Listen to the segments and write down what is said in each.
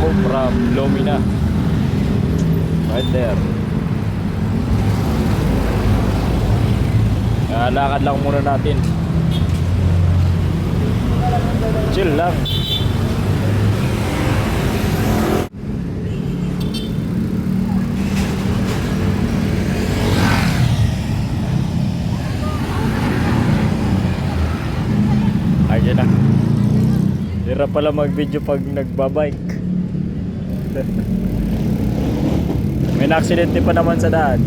ako from Lumina. Right there. Lakad lang muna natin. Chill lang. Ayan na. Hirap pala mag-video pag nagbabike. May na-aksidente pa naman sa daan.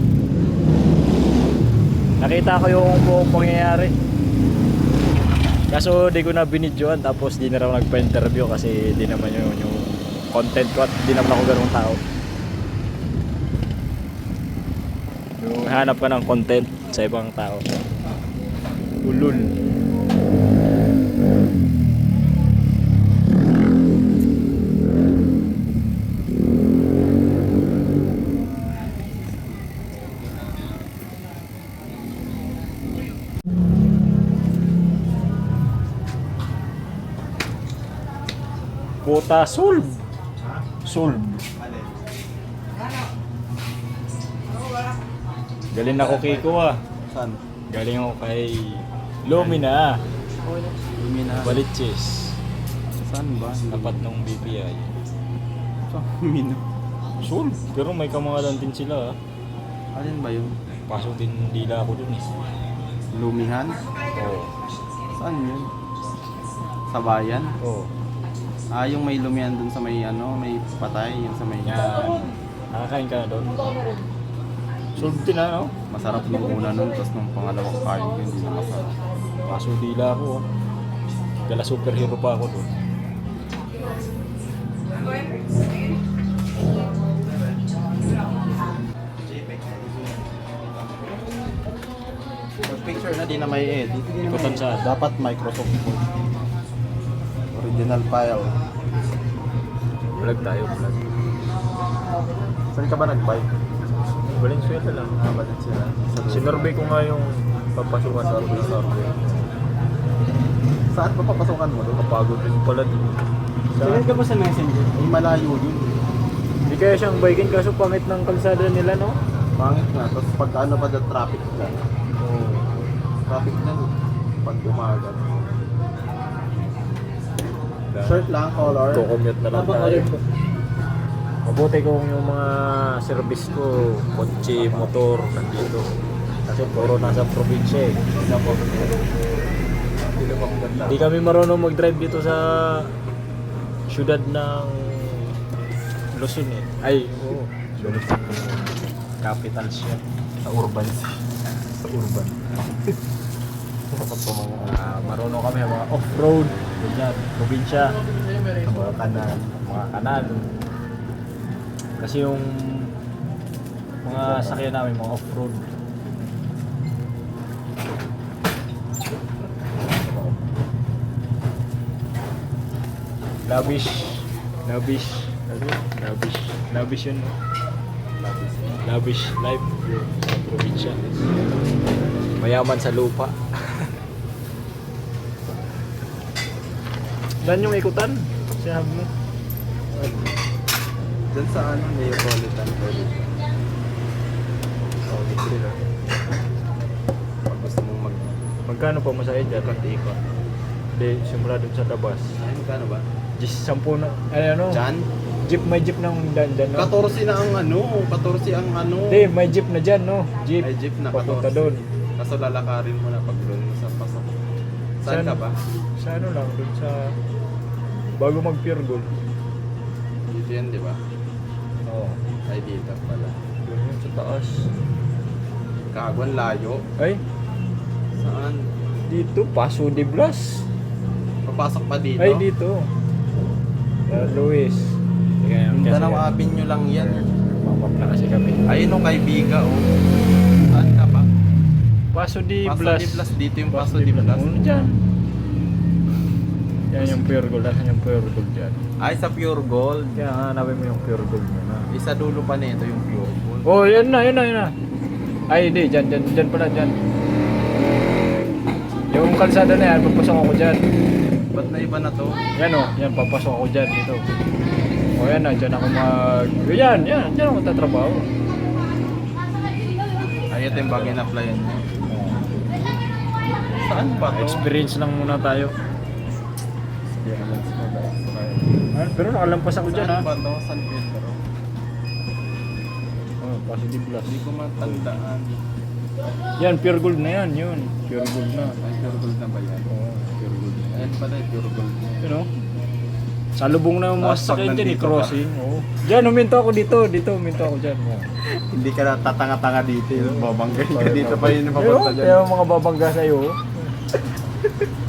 Nakita ko yung buong pangyayari. Kaso di ko na binidyoan, tapos di na raw nagpa-interview kasi di naman yung content ko at di naman ako ganung tao. Yung hanap ka ng content sa ibang tao. Ulul. Kota Solve. Solve. Galing ako Kiko ah. Saan? Galing ako kay Lumina. Lumina. Baliches. Saan ba? Tapat ng BPI. Saan? Lumina. Solve. Pero may kamangalan din sila ah. Alin ba yun? Pasok din dila ako dun eh. Lumihan? Oo. Saan yun? Sa bayan? Oo. Ah, yung may lumihan dun sa may ano, may patay, yung sa may... Yan. Nakakain ka na doon. Solve din ah, no? Masarap nung una nun, tapos nung pangalawang kain ko, hindi na masarap. Paso dila ako ah. Gala superhero pa ako doon. Picture na di na may edit. Ikutan saan? Dapat Microsoft Word. Original file. Vlog tayo, vlog. Saan ka ba nag-bike? Valenzuela lang. Ah, balit sila. Sinorbe ko nga yung papasukan sa Sorry. Saan pa papasukan mo doon? Kapagod din pala din. Saan ka ba sa Messenger? Ay, malayo yun. Hindi kaya siyang bikin kaso pangit ng kalsada nila, no? Pangit nga. Tapos pag ano pa dyan, traffic dyan. Oo. Traffic dyan. Pag umaga. Shirt lang, color. Kukumute na lang tayo. Mabuti kung yung mga service ko, kotse, motor, nandito. Kasi puro nasa probinsya eh. Hindi kami marunong mag-drive dito sa syudad ng Luzon eh. Ay, oo. Capital siya. Sa urban. Sa urban. Marunong kami mga off-road, ganyan, probinsya, mga kanal. Kasi yung mga sakyan namin, mga off-road. Lavish yun, no? Lavish life sa probinsya. Mayaman sa lupa. Dan yung ikutan? Sinabi mo? Diyan sa ano, Neapolitan College. Pag gusto mong Magkano pa masaya dyan? ikot-ikot. Hindi, simula dun sa labas. Ay, magkano ba? 10 na, ay ano? Diyan? Jeep, may jeep ng dyan, no? 14 na ang ano, 14 ang ano. Hindi, may jeep na dyan, no? Jeep. Ay, jeep na Papunta 14. doon. Kaso lalakarin mo na pag doon sa pasok. Saan ka ba? Sa ano lang, dun sa... Bago mag-pure gold. Dito yan, di ba? Oo. Ay, dito pala. Doon yun sa taas. Kagwan, layo. Ay, Saan? dito, Paso de Blas. Papasok pa dito? Ay, dito. Luis. Mindanao Avenue lang yan. Mamap na kasi kami. Ayun o, kay Biga o. Saan ka ba? Paso de Paso Blas. de Blas, dito yung Paso de Blas. Ano dyan? Yan yung pure gold. Asan yung pure gold dyan? Ay, sa Pure Gold. Kaya hanapin mo yung pure gold mo na. Isa dulo pa nito yung Pure Gold. Oh, yan na. Ay, hindi. Dyan pala, dyan. Yung kalsada na yan, papasok ako dyan. Ba't na iba na to? Yan o, yan, papasok ako dyan dito. O yan na, dyan ako yan, dyan ako tatrabaho. Ay, ito yung bagay na applyan niya. Saan ba to? Experience lang muna tayo. Pero nakalampas ako dyan ha. Saan ba to? San Pedro? Oh, positive plus. Hindi ko matandaan. Yan, pure gold na yan, yun. Pure gold na. Ay, pure gold na ba yan? Oo, pure gold na. Ayan pala yung pure gold. You know? Sa lubong na yung mga Tapos pag sasakyan dyan, nandito crossing. Oo. Dyan, huminto ako dito, huminto ako dyan. Oo. Hindi ka na tatanga-tanga dito. Babanggay ka dito pa yun Ayun, papunta dyan. kaya mga babangga sa'yo.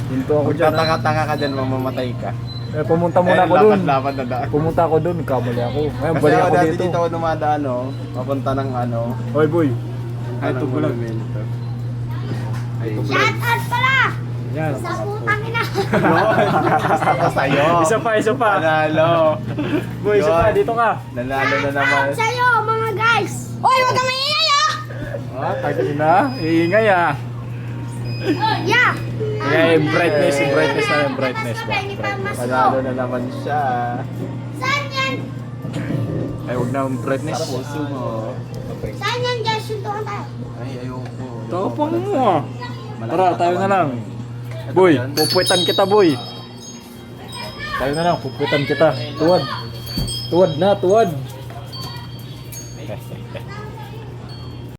Hinto ako Kung dyan. ha? tatanga-tanga ka dyan, mamamatay ka. Eh, pumunta muna ako dun. Lapad na daan. Pumunta ako dun, kamali ako. Ngayon, Kasi balik ako ako dati dito. dito ako dumadaan, no? Papunta ng ano. Hoy, boy. Ay, Ay, tugulag. Ay, Shout out pala! Yan. Sa putang ina! Basta pa sa'yo. Isa pa. Panalo. Boy, isa pa, Yun. dito ka. Nanalo na naman. Shout out sa'yo mga guys! Hoy, wag kang maingay ah! Ah, tayo na. Iingay ah. Yeah! Kaya yung brightness na yung brightness ba? Panalo na naman siya. Saan yan? Ay, huwag na yung brightness. Puso mo. Saan yan guys? Suntukan tayo. Ay, ayoko. Tapang mo ah. Tara, tayo na lang. Boy, pupuwitan kita boy. Tayo na lang, pupuwitan kita. Tuwad. Tuwad na, tuwad.